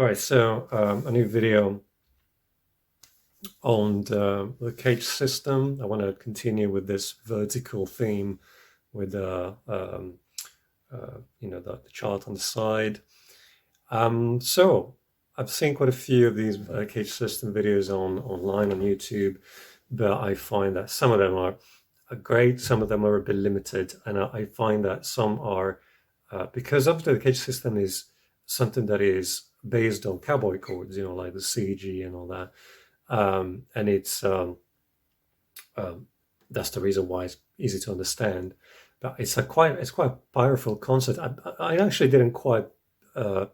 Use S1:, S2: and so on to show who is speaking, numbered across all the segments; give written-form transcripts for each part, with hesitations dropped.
S1: All right, so a new video on the CAGED system. I want to continue with this vertical theme with the chart on the side. So I've seen quite a few of these CAGED system videos online on YouTube, but I find that some of them are great, some of them are a bit limited, and I find that some are because obviously the CAGED system is something that is based on cowboy chords, like the C, G, and all that. And it's that's the reason why it's easy to understand. But it's quite a powerful concept. I actually didn't quite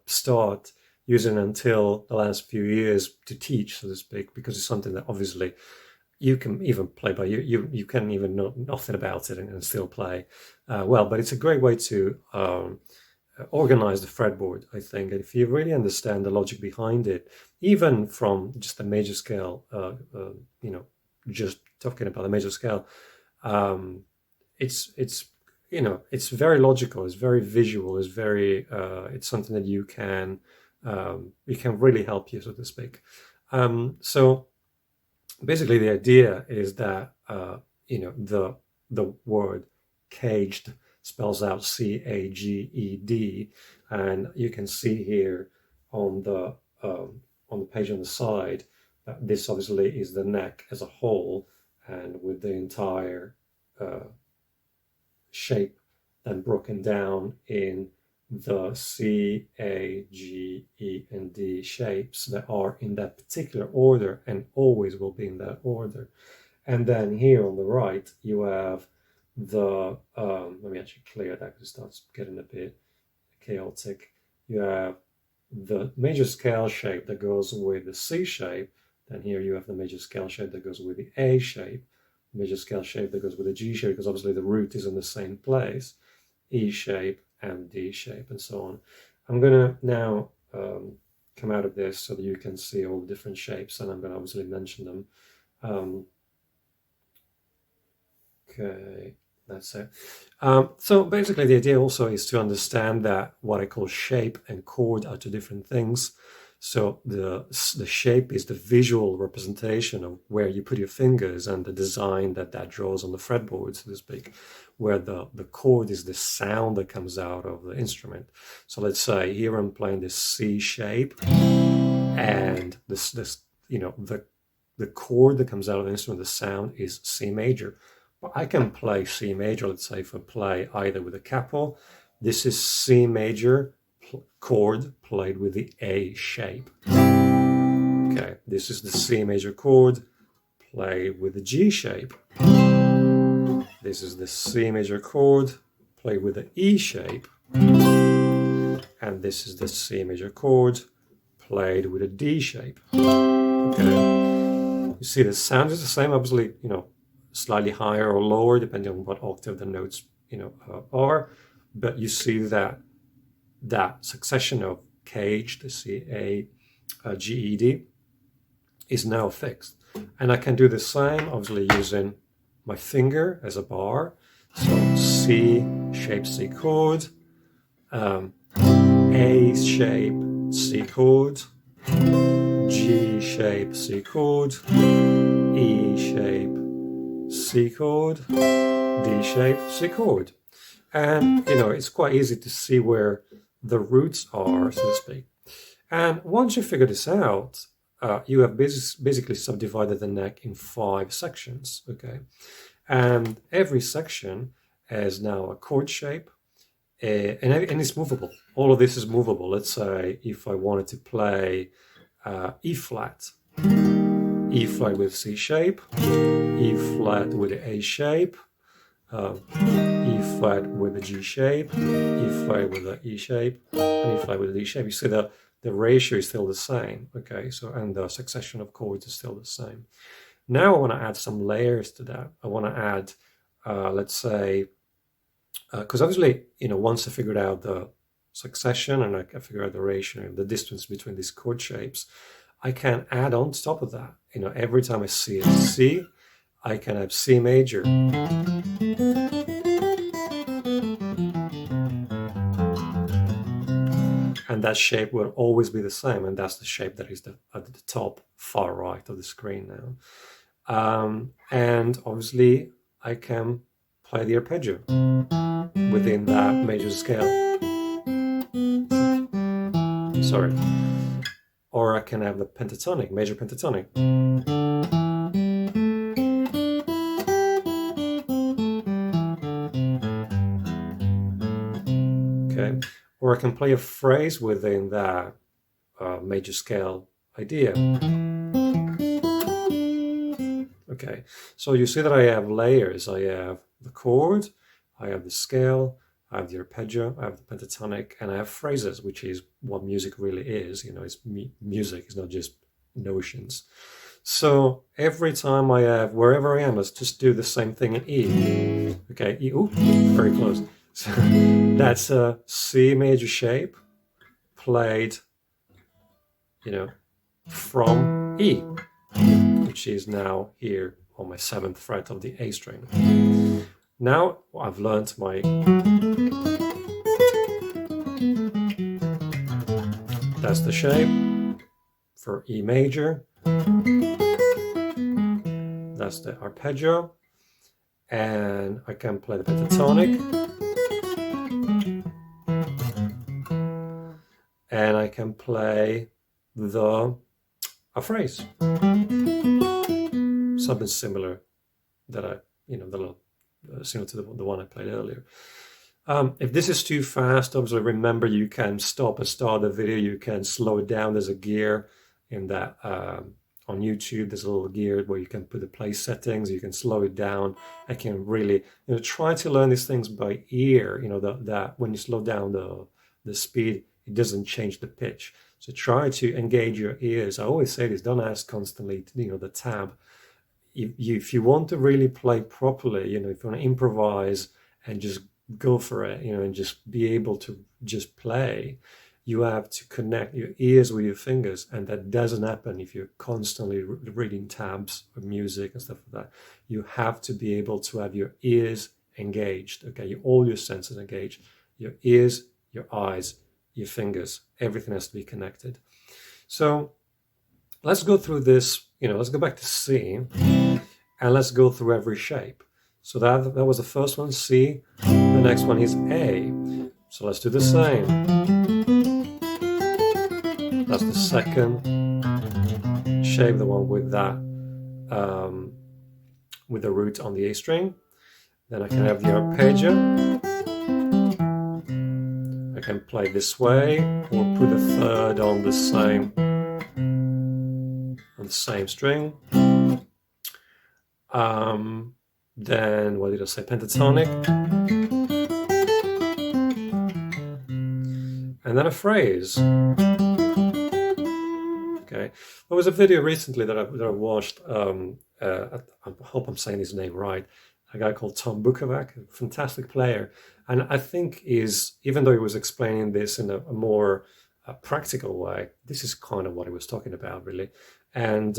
S1: start using it until the last few years to teach, so to speak, because it's something that obviously you can even play by. You can even know nothing about it and still play well. But it's a great way to organize the fretboard, I think. And if you really understand the logic behind it, even from just the major scale, just talking about the major scale, it's very logical, it's very visual, it's very it's something that you can really help you, so to speak. So basically the idea is that the word caged spells out C-A-G-E-D, and you can see here on the page on the side that this obviously is the neck as a whole, and with the entire shape then broken down in the C, A, G, E, and D shapes that are in that particular order and always will be in that order. And then here on the right you have the let me actually clear that because it starts getting a bit chaotic. You have the major scale shape that goes with the C shape. Then here you have the major scale shape that goes with the A shape, major scale shape that goes with the G shape, because obviously the root is in the same place, E shape and D shape, and so on. I'm gonna now come out of this so that you can see all the different shapes, and I'm gonna obviously mention them. Okay, that's it. So basically the idea also is to understand that what I call shape and chord are two different things. So the shape is the visual representation of where you put your fingers and the design that draws on the fretboard, so to speak, where the chord is the sound that comes out of the instrument. So let's say here I'm playing this C shape, and the chord that comes out of the instrument, the sound is C major. But I can play C major, let's say if I play either with a capo, this is C major chord played with the A shape. Okay, this is the C major chord played with the G shape. This is the C major chord played with the E shape. And this is the C major chord played with a D shape. Okay, you see the sound is the same, obviously, slightly higher or lower depending on what octave the notes are, but you see that succession of CAGED, the C-A-G-E-D, is now fixed. And I can do the same, obviously using my finger as a bar. So C shape C chord, A shape C chord, G shape C chord, E shape C chord, D shape C chord. And it's quite easy to see where the roots are, so to speak. And once you figure this out, you have basically subdivided the neck in 5 sections, okay? And every section has now a chord shape, and it's movable. All of this is movable. Let's say if I wanted to play E flat with C shape, E flat with the A shape, E flat with the G shape, E flat with the E shape, and E flat with the D shape. You see the ratio is still the same, okay? So, and the succession of chords is still the same. Now I want to add some layers to that. I want to add, let's say, because obviously, once I figured out the succession and I figured out the ratio and the distance between these chord shapes, I can add on top of that. Every time I see a C, I can have C major. and that shape will always be the same, and that's the shape that is at the top far right of the screen now. And obviously I can play the arpeggio within that major scale. Sorry. Or I can have the pentatonic, major pentatonic. Okay. Or I can play a phrase within that major scale idea. Okay, so you see that I have layers. I have the chord, I have the scale, I have the arpeggio, I have the pentatonic, and I have phrases, which is what music really is. You know, it's music, it's not just notions. So every time I have, wherever I am, let's just do the same thing in E. Okay, E, ooh, very close. So that's a C major shape played, you know, from E, which is now here on my 7th fret of the A string. Now I've learned my... That's the shape for E major. That's the arpeggio. And I can play the pentatonic. And I can play a phrase. Something similar that similar to the one I played earlier. If this is too fast, obviously remember you can stop and start the video. You can slow it down. There's a gear in that on YouTube. There's a little gear where you can put the play settings. You can slow it down. I can really try to learn these things by ear. That when you slow down the speed, it doesn't change the pitch. So try to engage your ears. I always say this: don't ask constantly. The tab. If you want to really play properly, if you want to improvise and just go for it, and just be able to just play, you have to connect your ears with your fingers, and that doesn't happen if you're constantly reading tabs of music and stuff like that. You have to be able to have your ears engaged, okay? All your senses engaged. Your ears, your eyes, your fingers, everything has to be connected. So let's go through this, let's go back to C, and let's go through every shape. So that was the first one, C. The next one is A. So let's do the same. That's the second shape, the one with that, with the root on the A string. Then I can have the arpeggio. I can play this way, or put a third on the same string. Then what did I say? Pentatonic. And then a phrase. Okay. There was a video recently that I watched. I hope I'm saying his name right. A guy called Tom Bukovac, a fantastic player. And I think even though he was explaining this in a more practical way, this is kind of what he was talking about, really. And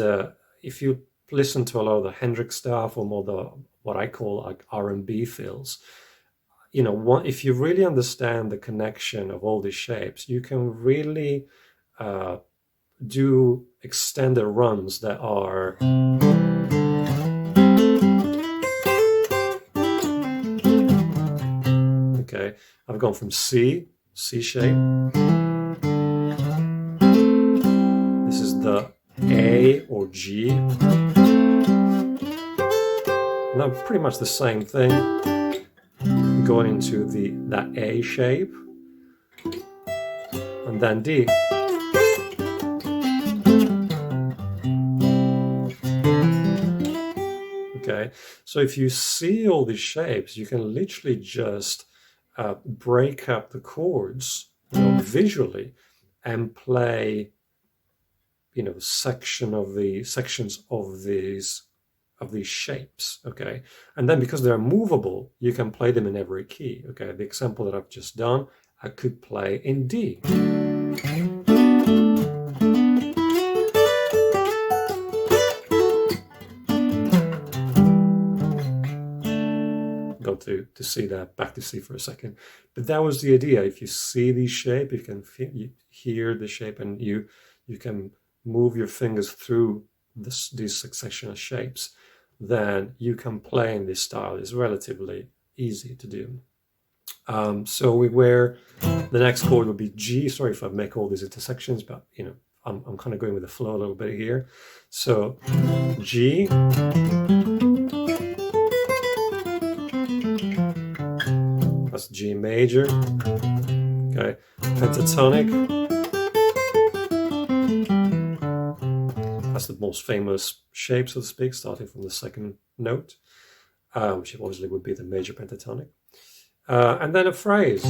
S1: if you listen to a lot of the Hendrix stuff, or more what I call like R&B feels, if you really understand the connection of all these shapes, you can really do extended runs that are okay. I've gone from C shape. This is the A or G. Now pretty much the same thing, going into that A shape, and then D. Okay, so if you see all these shapes, you can literally just break up the chords visually and play sections of these shapes, okay? And then because they're movable, you can play them in every key, okay? The example that I've just done, I could play in D. Go to to see that. Back to C for a second. But that was the idea. If you see the shape, you can hear the shape, and you can move your fingers through these succession of shapes, then you can play in this style. It's relatively easy to do. So the next chord would be G. Sorry if I make all these intersections, but I'm kind of going with the flow a little bit here. So G, that's G major, okay, pentatonic, that's the most famous shape, so to speak, starting from the second note, which obviously would be the major pentatonic. And then a phrase.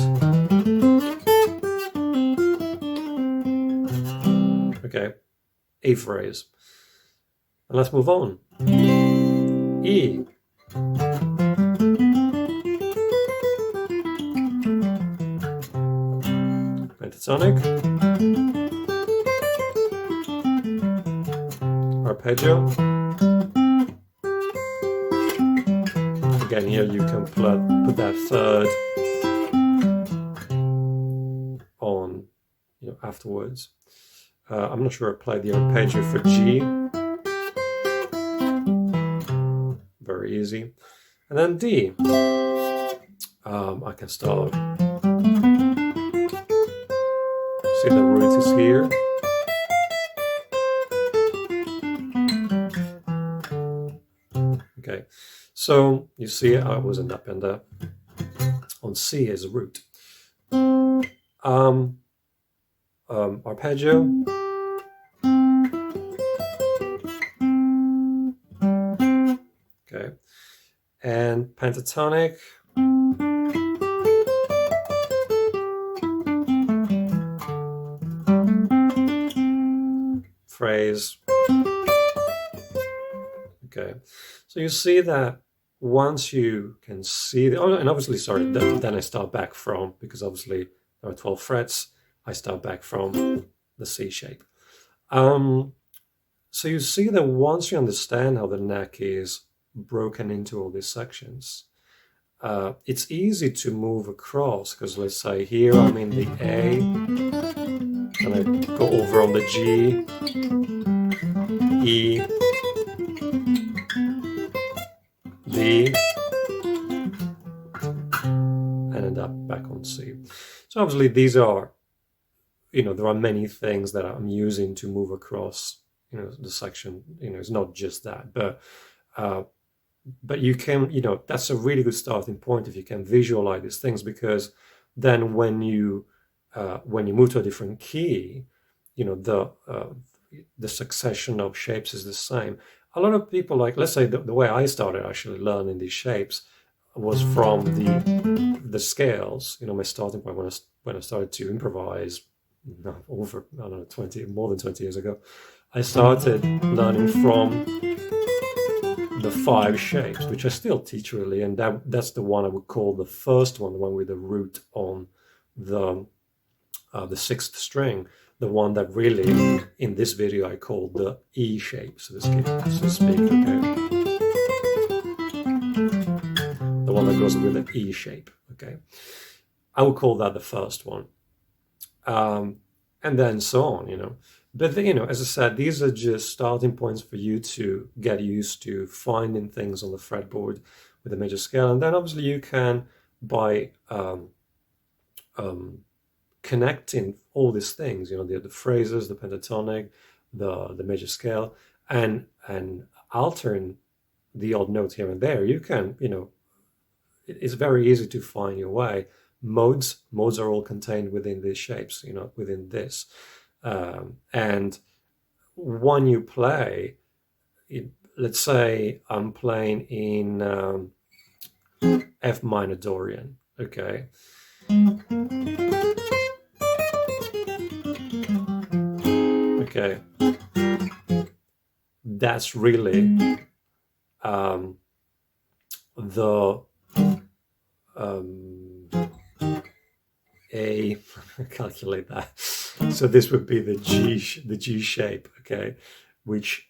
S1: Okay, a phrase. And let's move on. E. Pentatonic. Arpeggio. Again, here you can put that third on, afterwards. I'm not sure I played the arpeggio for G. Very easy. And then D. I can start. See, the root is here. Okay, so you see I was an up and up on C as a root. Arpeggio. Okay, and pentatonic. Phrase. Okay, so you see that once you can see and obviously, sorry, then I start back from, because obviously there are 12 frets, I start back from the C shape. So you see that once you understand how the neck is broken into all these sections, it's easy to move across, because let's say here I'm in the A, and I go over on the G, E, D, and end up back on C. So obviously these are, there are many things that I'm using to move across, the section. It's not just that, but you can, that's a really good starting point if you can visualize these things, because then when you move to a different key, the succession of shapes is the same. A lot of people, like, let's say the way I started actually learning these shapes was from the scales. My starting point when I started to improvise over, I don't know, more than 20 years ago, I started learning from the 5 shapes, which I still teach really, and that's the one I would call the first one, the one with the root on the 6th string, the one that really, in this video, I call the E shape, so to speak, okay? The one that goes with the E shape, okay? I would call that the first one. And then so on, But, as I said, these are just starting points for you to get used to finding things on the fretboard with a major scale. And then obviously you can, by connecting all these things, the phrases, the pentatonic, the major scale, and altering the odd notes here and there, you can, it's very easy to find your way. Modes are all contained within these shapes, within this. And when you play, let's say I'm playing in F minor Dorian, okay? Okay, that's really the A, calculate that. So this would be the G shape, okay, which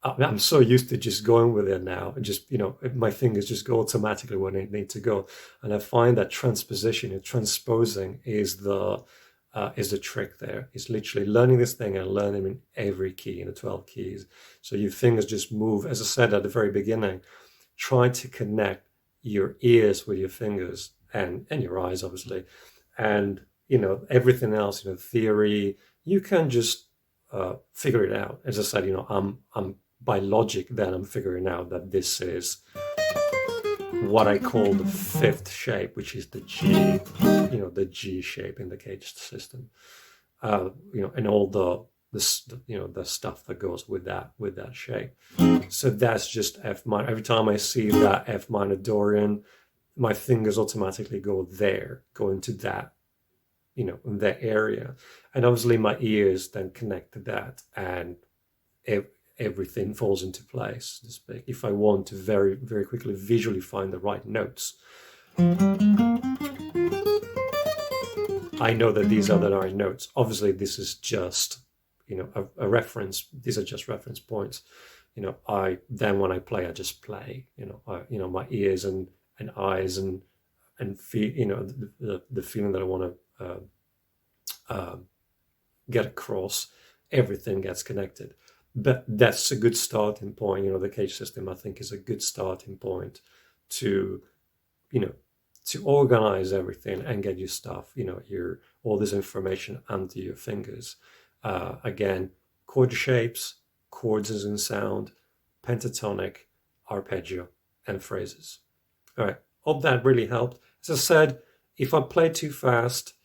S1: I'm so used to just going with it now. Just, my fingers just go automatically when they need to go. And I find that transposition and transposing is the trick there. It's literally learning this thing and learning in every key in the 12 keys. So your fingers just move. As I said at the very beginning, try to connect your ears with your fingers and your eyes, obviously. And, everything else, theory, you can just figure it out. As I said, I'm by logic, then I'm figuring out that this is what I call the fifth shape, which is the G, the G shape in the CAGED system. And all the stuff that goes with that shape. So that's just F minor. Every time I see that F minor Dorian, my fingers automatically go into that, in that area. And obviously my ears then connect to that, and everything falls into place, so to speak. If I want to very, very quickly visually find the right notes, I know that these are the right notes. Obviously, this is just, a reference. These are just reference points. When I play, I just play. My ears and eyes and feel, the feeling that I want to get across. Everything gets connected. But that's a good starting point. The CAGED system, I think, is a good starting point to, to organize everything and get your stuff, all this information under your fingers. Again, chord shapes, chords as in sound, pentatonic, arpeggio, and phrases. All right, hope that really helped. As I said, if I play too fast,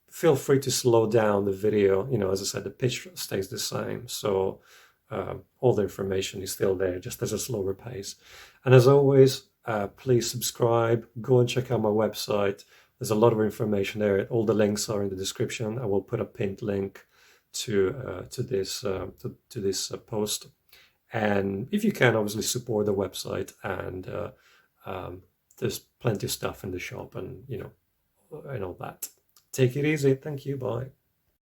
S1: feel free to slow down the video. As I said, the pitch stays the same. So all the information is still there, just at a slower pace. And as always, please subscribe. Go and check out my website. There's a lot of information there. All the links are in the description. I will put a pinned link to this post. And if you can, obviously support the website. And there's plenty of stuff in the shop, and and all that. Take it easy. Thank you. Bye.